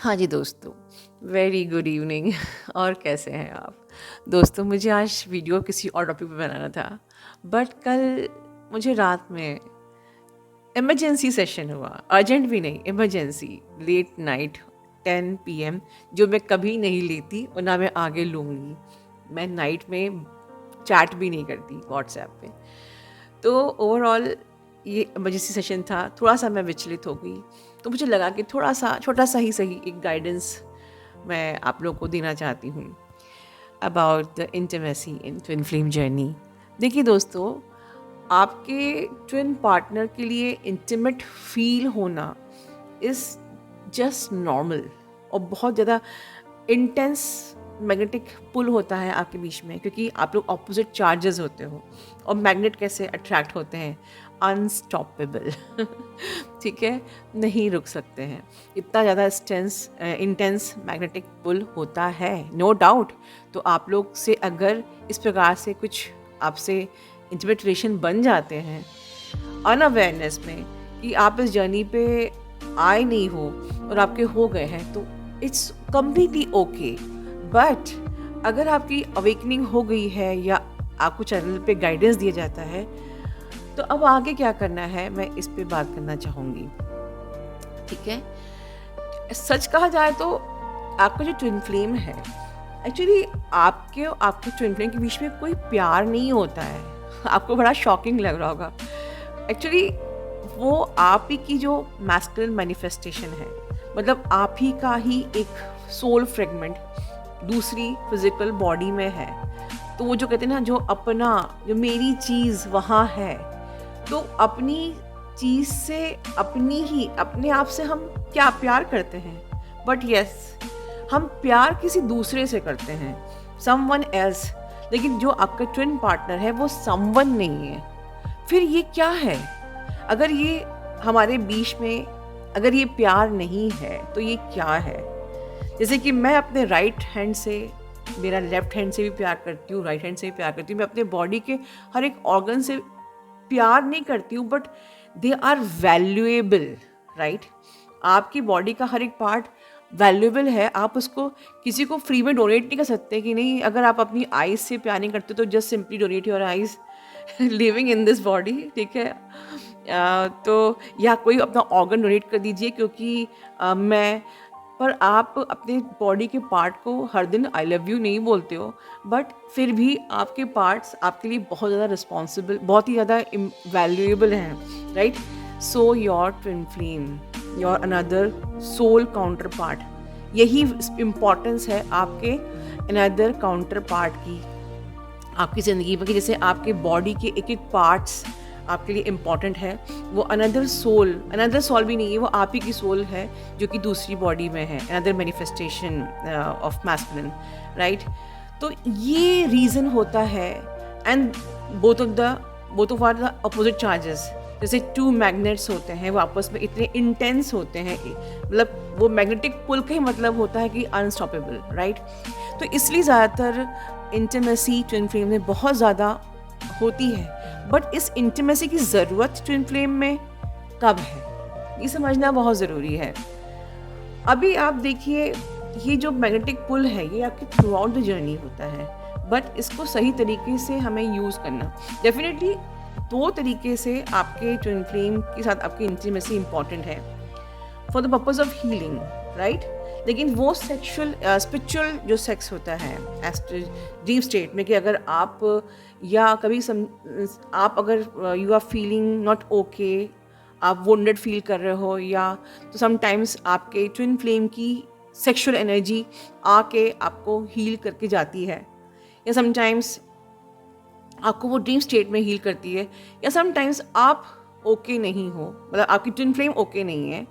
हाँ जी दोस्तों, very good evening. और कैसे हैं आप दोस्तों? मुझे आज वीडियो किसी और टॉपिक पे बनाना था, बट कल मुझे रात में इमरजेंसी सेशन हुआ। अर्जेंट भी नहीं, इमरजेंसी, लेट नाइट 10 PM, जो मैं कभी नहीं लेती और ना मैं आगे लूँगी। मैं नाइट में चैट भी नहीं करती व्हाट्सएप पे। तो ओवरऑल ये इमरजेंसी सेशन था, थोड़ा सा मैं विचलित हो गई। तो मुझे लगा कि थोड़ा सा छोटा सा ही सही एक गाइडेंस मैं आप लोगों को देना चाहती हूँ about the intimacy in twin flame journey. देखिए दोस्तों, आपके ट्विन पार्टनर के लिए इंटीमेट फील होना इज़ जस्ट नॉर्मल, और बहुत ज़्यादा इंटेंस मैग्नेटिक पुल होता है आपके बीच में, क्योंकि आप लोग ऑपोजिट चार्जेस होते हो। और मैग्नेट कैसे अट्रैक्ट होते हैं? अनस्टॉपेबल। ठीक है, नहीं रुक सकते हैं। इतना ज़्यादा इंटेंस मैग्नेटिक पुल होता है, नो डाउट। तो आप लोग से अगर इस प्रकार से कुछ आपसे इंटीमेट रिलेशन बन जाते हैं अनअवेयरनेस में, कि आप इस जर्नी पे आए नहीं हो और आपके हो गए हैं, तो इट्स कम्प्लीटली ओके। बट अगर आपकी अवेकनिंग हो गई है या आपको चैनल पे गाइडेंस दिया जाता है, तो अब आगे क्या करना है, मैं इस पे बात करना चाहूँगी। ठीक है, सच कहा जाए तो आपका जो ट्विन फ्लेम है, एक्चुअली आपके आपके ट्विन फ्लेम के बीच में कोई प्यार नहीं होता है। आपको बड़ा शॉकिंग लग रहा होगा। एक्चुअली वो आप ही की जो मैस्कुलिन मैनिफेस्टेशन है, मतलब आप ही का ही एक सोल फ्रेगमेंट दूसरी फिजिकल बॉडी में है। तो वो जो कहते हैं ना, जो अपना, जो मेरी चीज़ वहाँ है। तो अपनी चीज़ से, अपने आप से हम क्या प्यार करते हैं, बट यस, हम प्यार किसी दूसरे से करते हैं, समवन एल्स। लेकिन जो आपका ट्विन पार्टनर है वो समवन नहीं है। फिर ये क्या है? अगर ये हमारे बीच में, अगर ये प्यार नहीं है, तो ये क्या है? जैसे कि मैं अपने राइट हैंड से, मेरा लेफ्ट हैंड से भी प्यार करती हूँ, राइट हैंड से भी प्यार करती हूँ। मैं अपने बॉडी के हर एक ऑर्गन से प्यार नहीं करती हूँ, but they are valuable, right? आपकी बॉडी का हर एक पार्ट वैल्यूएबल है। आप उसको किसी को फ्री में डोनेट नहीं कर सकते कि नहीं, अगर आप अपनी आईज से प्यार नहीं करते तो just simply donate your eyes living in this body. ठीक है, तो या कोई अपना ऑर्गन डोनेट कर दीजिए, क्योंकि मैं, पर आप अपने बॉडी के पार्ट को हर दिन आई लव यू नहीं बोलते हो, बट फिर भी आपके पार्ट्स आपके लिए बहुत ज़्यादा रिस्पॉन्सिबल, बहुत ही ज़्यादा वैल्यूएबल हैं, right? So your twin flame, your another soul counterpart, यही इम्पॉर्टेंस है आपके अनदर काउंटर पार्ट की आपकी ज़िंदगी में। कि जैसे आपके बॉडी के एक एक पार्ट्स आपके लिए इम्पॉर्टेंट है, वो अनदर सोल भी नहीं है, वो आप ही की सोल है जो कि दूसरी बॉडी में है, another manifestation of masculine, right? तो ये रीज़न होता है। And both of are the opposite charges. जैसे टू मैग्नेट्स होते हैं, वो आपस में इतने इंटेंस होते हैं, मतलब वो मैग्नेटिक पुल का ही मतलब होता है कि अनस्टॉपेबल, राइट? तो इसलिए ज़्यादातर इंटीमेसी ट्विन फ्लेम में बहुत ज़्यादा होती है। बट इस इंटीमेसी की ज़रूरत ट्विन फ्लेम में कब है, ये समझना बहुत ज़रूरी है। अभी आप देखिए, ये जो मैग्नेटिक पुल है ये आपकी थ्रू आउट द जर्नी होता है, बट इसको सही तरीके से हमें यूज़ करना। डेफिनेटली दो तरीके से आपके ट्विन फ्लेम के साथ आपकी इंटीमेसी इंपॉर्टेंट है, for the purpose of healing, right? लेकिन वो सेक्सुअल स्पिरिचुअल जो सेक्स होता है डीप स्टेट में, कि अगर आप, या कभी आप अगर you are feeling not okay, आप वोंडेड फील कर रहे हो, या तो समटाइम्स आपके ट्विन फ्लेम की सेक्सुअल एनर्जी आके आपको हील करके जाती है, या समटाइम्स आपको वो ड्रीम स्टेट में हील करती है, या समटाइम्स आप ओके नहीं हो, मतलब आपकी ट्विन फ्लेम ओके नहीं है,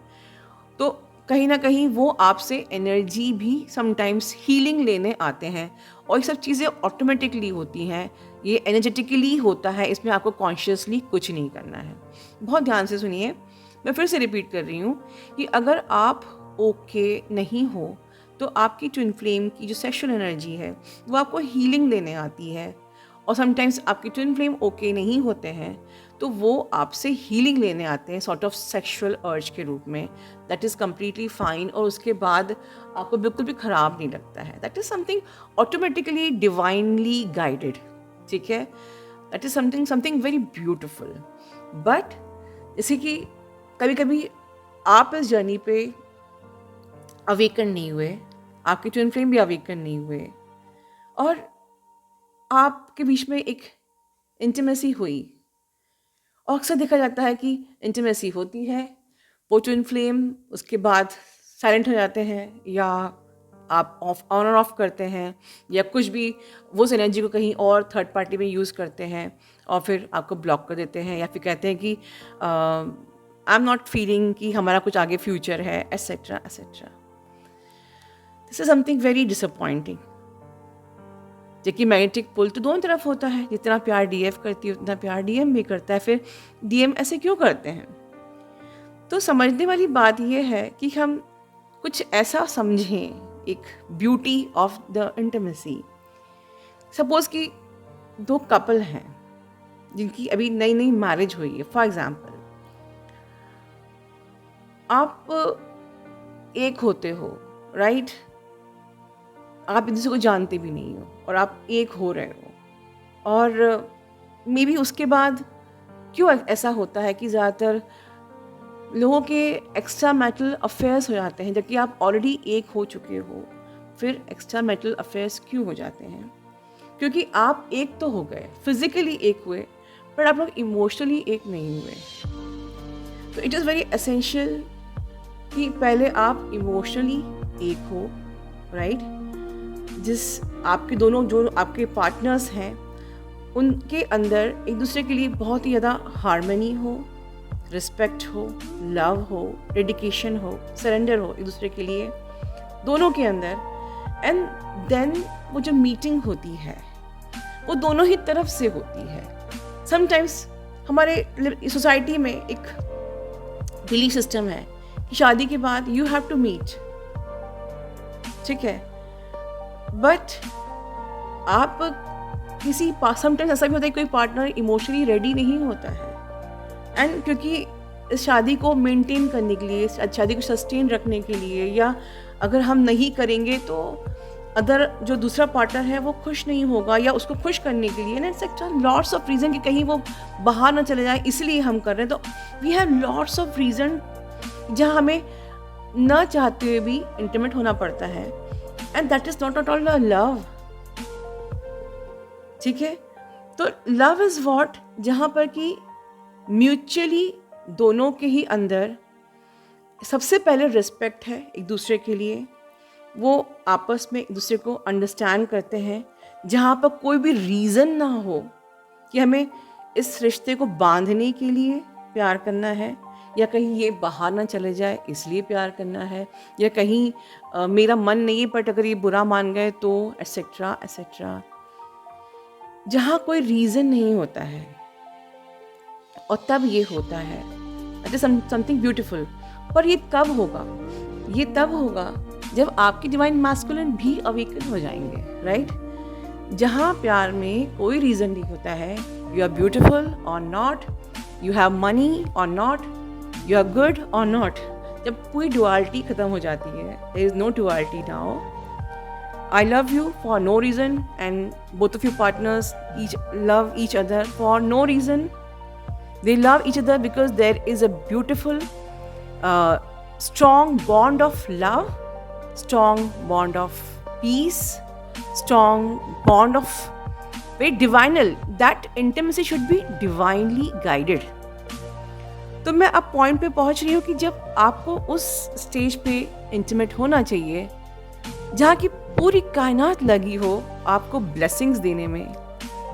तो कहीं ना कहीं वो आपसे एनर्जी भी समटाइम्स हीलिंग लेने आते हैं। और ये सब चीज़ें ऑटोमेटिकली होती हैं, ये एनर्जेटिकली होता है, इसमें आपको कॉन्शियसली कुछ नहीं करना है। बहुत ध्यान से सुनिए, मैं फिर से रिपीट कर रही हूँ कि अगर आप ओके नहीं हो, तो आपकी ट्विन फ्लेम की जो सेक्सुअल एनर्जी है वो आपको हीलिंग देने आती है। और समटाइम्स आपकी ट्विन फ्लेम ओके नहीं होते हैं, तो वो आपसे हीलिंग लेने आते हैं सॉर्ट ऑफ सेक्सुअल अर्ज के रूप में. दैट इज़ कम्प्लीटली फाइन, और उसके बाद आपको बिल्कुल भी ख़राब नहीं लगता है. That is something automatically divinely guided. ठीक है, that is something very beautiful. But जैसे कि कभी कभी आप इस जर्नी पे अवेकन नहीं हुए, आपके ट्विन फ्लेम भी अवेकन नहीं हुए, और आपके बीच में एक इंटीमेसी हुई. और अक्सर देखा जाता है कि इंटीमेसी होती है, वो ट्विन फ्लेम उसके बाद साइलेंट हो जाते हैं, या आप ऑन और ऑफ करते हैं, या कुछ भी वो उस एनर्जी को कहीं और थर्ड पार्टी में यूज़ करते हैं और फिर आपको ब्लॉक कर देते हैं, या फिर कहते हैं कि आई एम नॉट फीलिंग कि हमारा कुछ आगे फ्यूचर है, etcetera etcetera. This is something very disappointing. जबकि मैग्नेटिक पुल तो दोनों तरफ होता है. जितना प्यार डीएफ करती है उतना प्यार डीएम भी करता है. फिर डीएम ऐसे क्यों करते हैं? तो समझने वाली बात यह है कि हम कुछ ऐसा समझें, एक beauty of the intimacy. Suppose कि दो कपल हैं जिनकी अभी नई नई मैरिज हुई है. फॉर एग्जाम्पल, आप एक होते हो, राइट? आप एक दूसरे को जानते भी नहीं हो और आप एक हो रहे हो, और मे बी उसके बाद क्यों ऐसा होता है कि ज़्यादातर लोगों के एक्स्ट्रा मैरिटल अफेयर्स हो जाते हैं जबकि आप ऑलरेडी एक हो चुके हो. फिर एक्स्ट्रा मैरिटल अफेयर्स क्यों हो जाते हैं? क्योंकि आप एक तो हो गए, फिजिकली एक हुए, पर आप लोग इमोशनली एक नहीं हुए. तो इट इज़ वेरी एसेंशियल कि पहले आप इमोशनली एक हो, राइट? जिस आपके दोनों जो आपके पार्टनर्स हैं उनके अंदर एक दूसरे के लिए बहुत ही ज़्यादा हार्मनी हो, रिस्पेक्ट हो, लव हो, डेडिकेशन हो, सरेंडर हो एक दूसरे के लिए दोनों के अंदर. एंड देन वो जो मीटिंग होती है वो दोनों ही तरफ से होती है. समटाइम्स हमारे सोसाइटी में एक बिलीफ सिस्टम है कि शादी के बाद यू हैव टू मीट, ठीक है, बट आप किसी समटाइम्स ऐसा भी होता है कोई पार्टनर इमोशनली रेडी नहीं होता है. एंड क्योंकि इस शादी को मेंटेन करने के लिए, इस शादी को सस्टेन रखने के लिए, या अगर हम नहीं करेंगे तो अदर जो दूसरा पार्टनर है वो खुश नहीं होगा, या उसको खुश करने के लिए, ना लॉट्स ऑफ रीज़न कि कहीं वो बाहर ना चले जाए, इसलिए हम कर रहे हैं. तो we have lots of reason जहाँ हमें न चाहते हुए भी इंटीमेट होना पड़ता है. And that is not at all love. ठीक है, तो लव इज़ वॉट, जहाँ पर कि म्यूचुअली दोनों के ही अंदर सबसे पहले रिस्पेक्ट है एक दूसरे के लिए. वो आपस में एक दूसरे को अंडरस्टैंड करते हैं, जहाँ पर कोई भी रीज़न ना हो कि हमें इस रिश्ते को बांधने के लिए प्यार करना है, या कहीं ये बाहर ना चले जाए इसलिए प्यार करना है, या कहीं मेरा मन नहीं है बट अगर ये बुरा मान गए तो एट्सेट्रा एट्सेट्रा. जहाँ कोई रीज़न नहीं होता है और तब ये होता है, दैट इज समथिंग ब्यूटीफुल. पर ये कब होगा? ये तब होगा जब आपकी डिवाइन मैस्कुलिन भी अवेकन हो जाएंगे, राइट? जहाँ प्यार में कोई रीज़न नहीं होता है, यू आर ब्यूटीफुल और नॉट, यू हैव मनी और नॉट, यू आर गुड और नॉट. जब पूरी डुअलिटी ख़त्म हो जाती है, there is no duality now. I love you for no reason, and both of your partners love each other for no reason. They love each other because there is a beautiful, strong bond of love, strong bond of peace, strong bond of very divinal. That intimacy should be divinely guided. तो मैं अब point पे पहुंच रही हूँ कि जब आपको उस स्टेज पे इंटीमेट होना चाहिए जहाँ की पूरी कायनात लगी हो आपको ब्लेसिंग्स देने में,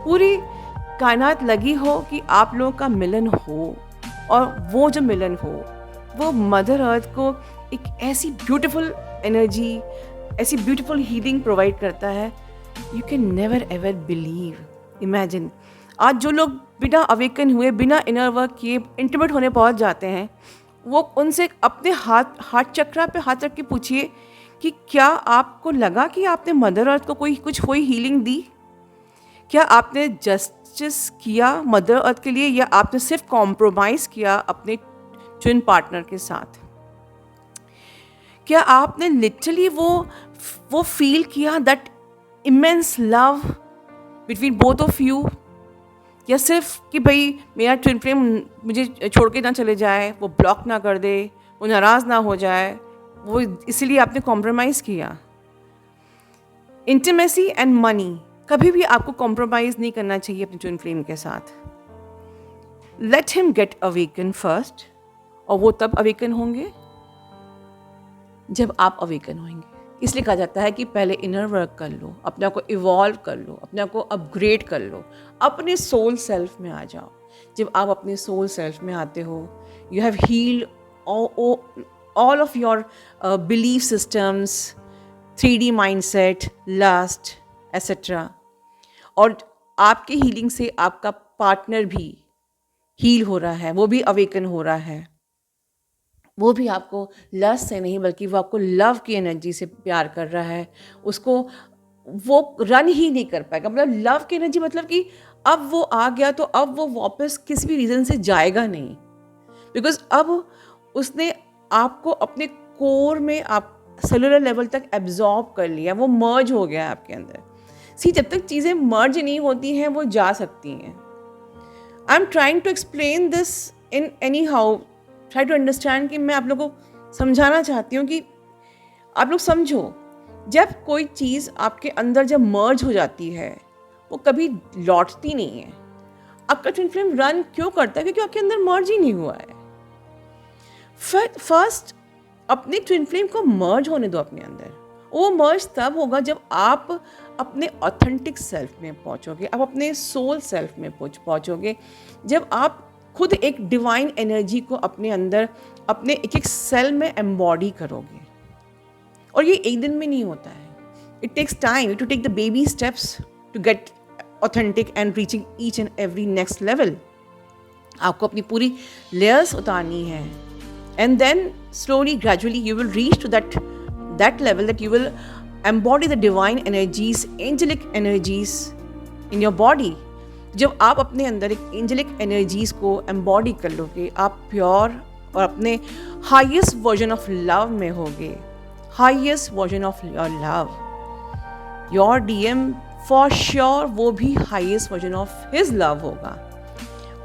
पूरी कायनात लगी हो कि आप लोगों का मिलन हो, और वो जो मिलन हो वो मदर अर्थ को एक ऐसी ब्यूटीफुल एनर्जी, ऐसी ब्यूटीफुल हीलिंग प्रोवाइड करता है, you can never ever believe. Imagine आज जो लोग बिना अवेकन हुए, बिना इनर वर्क किए इंटीमेट होने पहुंच जाते हैं, वो उनसे अपने हाथ चक्रा पे हाथ रख के पूछिए कि क्या आपको लगा कि आपने मदर अर्थ को कुछ हीलिंग दी? क्या आपने जस्टिस किया मदर अर्थ के लिए, या आपने सिर्फ कॉम्प्रोमाइज़ किया अपने ट्विन पार्टनर के साथ? क्या आपने लिटरली वो फील किया that immense love between both of you, या सिर्फ कि भाई मेरा ट्विन फ्लेम मुझे छोड़ के ना चले जाए, वो ब्लॉक ना कर दे, वो नाराज़ ना हो जाए, वो इसीलिए आपने कॉम्प्रोमाइज़ किया? इंटीमेसी एंड मनी, कभी भी आपको कॉम्प्रोमाइज़ नहीं करना चाहिए अपने ट्विन फ्लेम के साथ. Let him get awaken first, और वो तब अवेकन होंगे जब आप अवेकन होंगे. इसलिए कहा जाता है कि पहले इनर वर्क कर लो, अपने आप को इवॉल्व कर लो, अपने आप को अपग्रेड कर लो, अपने सोल सेल्फ में आ जाओ. जब आप अपने सोल सेल्फ में आते हो, you have healed all of your belief systems, 3D mindset, lust etcetera. और आपके हीलिंग से आपका पार्टनर भी हील हो रहा है, वो भी अवेकन हो रहा है. वो भी आपको लस्ट से नहीं बल्कि वो आपको लव की एनर्जी से प्यार कर रहा है. उसको वो रन ही नहीं कर पाएगा. मतलब लव की एनर्जी मतलब कि अब वो आ गया तो अब वो वापस किसी भी रीज़न से जाएगा नहीं, बिकॉज अब उसने आपको अपने कोर में आप सेलुलर लेवल तक एब्जॉर्ब कर लिया, वो मर्ज हो गया है आपके अंदर. जब तक चीज़ें मर्ज नहीं होती हैं वो जा सकती हैं. I am trying to explain this in any how, try to understand, कि मैं आप लोगों को समझाना चाहती हूँ कि आप लोग समझो, जब कोई चीज़ आपके अंदर जब मर्ज हो जाती है वो कभी लौटती नहीं है. आपका ट्विन फ्लेम रन क्यों करता है? क्योंकि आपके अंदर मर्ज ही नहीं हुआ है. फर्स्ट अपने ट्विन फ्लेम को मर्ज होने दो अपने अंदर. वो मर्ज तब होगा जब आप अपने ऑथेंटिक सेल्फ में पहुंचोगे, आप अपने सोल सेल्फ में पहुंचोगे, जब आप खुद एक डिवाइन एनर्जी को अपने अंदर अपने एक एक सेल में एम्बॉडी करोगे. और ये एक दिन में नहीं होता है. It takes time to take the baby steps to get authentic and reaching each and every next level. आपको अपनी पूरी लेयर्स उतारनी है, and then slowly gradually you will reach to that level that you will embody the divine energies, angelic energies in your body. जब आप अपने अंदर एक एंजेलिक एनर्जीज को एम्बॉडी कर लोगे, आप प्योर और अपने हाईएस्ट वर्जन ऑफ लव में होगे. Highest version of your love, your DM for sure वो भी highest version of his love होगा.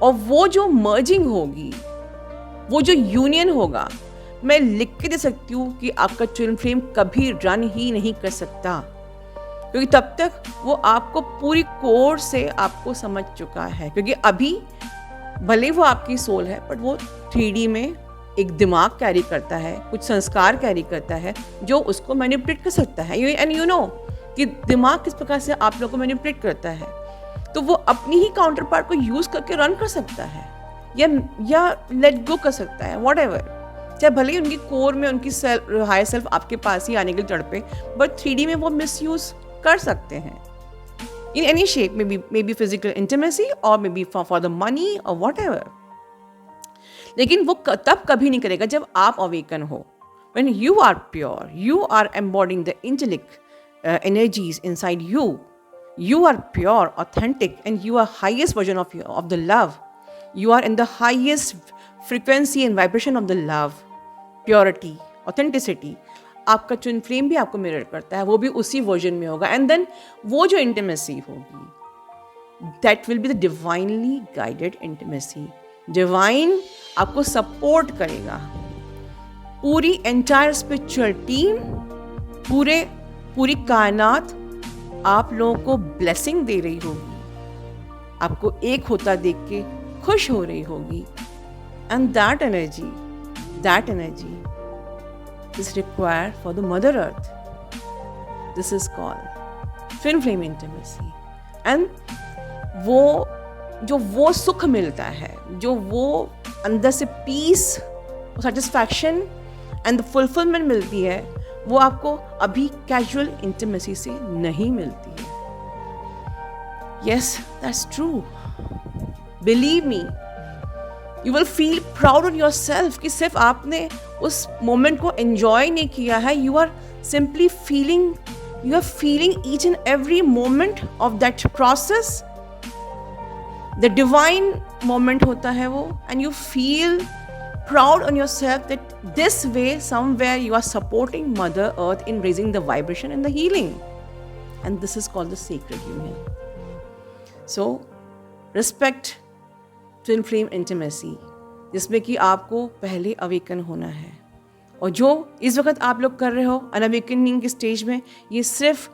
और वो जो मर्जिंग होगी, वो जो यूनियन होगा, मैं लिख के दे सकती हूँ कि आपका ट्विन फ्लेम कभी रन ही नहीं कर सकता, क्योंकि तब तक वो आपको पूरी कोर से आपको समझ चुका है. क्योंकि अभी भले वो आपकी सोल है, बट वो 3D में एक दिमाग कैरी करता है, कुछ संस्कार कैरी करता है जो उसको मैनिपुलेट कर सकता है. एंड यू नो कि दिमाग किस प्रकार से आप लोगों को मैनिपुलेट करता है, तो वो अपनी ही काउंटर पार्ट को यूज़ करके रन कर सकता है या लेट गो कर सकता है, वॉट एवर. चाहे भले ही उनकी कोर में उनकी हायर सेल्फ आपके पास ही आने के लिए तड़पे, बट 3D में वो मिसयूज कर सकते हैं in any shape, may be physical intimacy और may be for the money और वॉट एवर. लेकिन वो तब कभी नहीं करेगा जब आप अवेकन हो. When you are pure, you are embodying the angelic energies inside you. You are pure, authentic, and you are highest version of the love. You are in the highest frequency and vibration of the love, purity, authenticity. आपका twin flame भी आपको mirror करता है, वो भी उसी version में होगा. एंड देन वो जो इंटीमेसी होगी, that will be the divinely guided intimacy. Divine आपको सपोर्ट करेगा. पूरी एंटायर स्पिरिचुअल टीम, पूरी कायनात आप लोगों को ब्लेसिंग दे रही होगी, आपको एक होता देख के खुश हो रही होगी. And that energy is required for the mother earth. This is called twin flame intimacy. And वो सुख मिलता है, जो वो अंदर से peace, satisfaction and the fulfilment मिलती है, वो आपको अभी कैजुअल इंटीमेसी से नहीं मिलती है. Yes, that's true. Believe me, you will feel proud on your self कि सिर्फ आपने उस मोमेंट को एंजॉय नहीं किया है, you are simply feeling You are feeling each and every moment of that process. The divine moment hota hai wo, and you feel proud on yourself that this way somewhere you are supporting Mother Earth in raising the vibration and the healing. And this is called the sacred union. So respect twin flame intimacy, जिसमें कि आपको पहले awaken होना है। और जो इस वक्त आप लोग कर रहे हो अनअवेकनिंग की स्टेज में, ये सिर्फ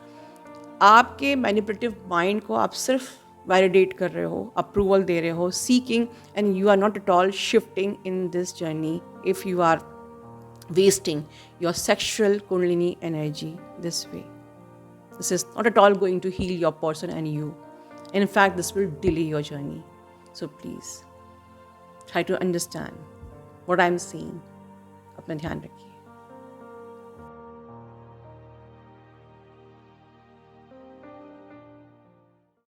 आपके मैनिपुलेटिव माइंड को आप सिर्फ वैलिडेट कर रहे हो, अप्रूवल दे रहे हो, seeking, and you are not at all shifting in this journey if you are wasting your sexual kundalini energy this way. This is not at all going to heal your person and you. In fact, this will delay your journey. So please try to understand what I'm saying. अपना ध्यान रखिए.